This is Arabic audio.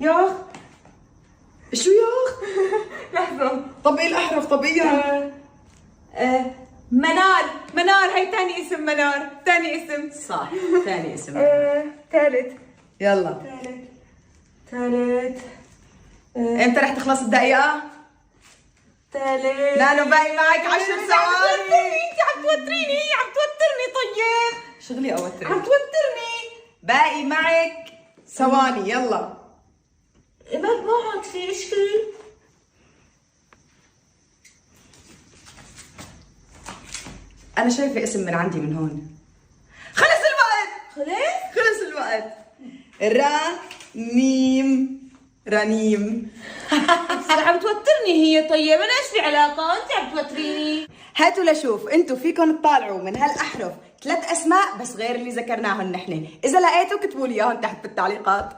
ياخ. شو ياخ؟ لحظة. طب ايه الأحرف؟ طب ايه يعني؟ منار. منار، هي تاني اسم منار، تاني اسم. صح، ثاني اسم. ثالث. يلا. ثالث. امتى رح تخلص الدقيقة؟ ثالث. نانو باقي معك 10 ثواني. انت عم توتريني، عم توترني. طيب شغلي اوترك. عم توترني. باقي معك ثواني، يلا. ما هون في ايش في؟ أنا شايفة اسم من عندي من هون. خلص الوقت. خلص الوقت. رنيم. عم توترني هي. طيب انا ايش في علاقة؟ انت عم توتريني. هاتوا لشوف، انتوا فيكم تطالعوا من هالأحرف 3 أسماء بس غير اللي ذكرناهن نحن. إذا لقيتوا كتبوا لي إياهم تحت بالتعليقات.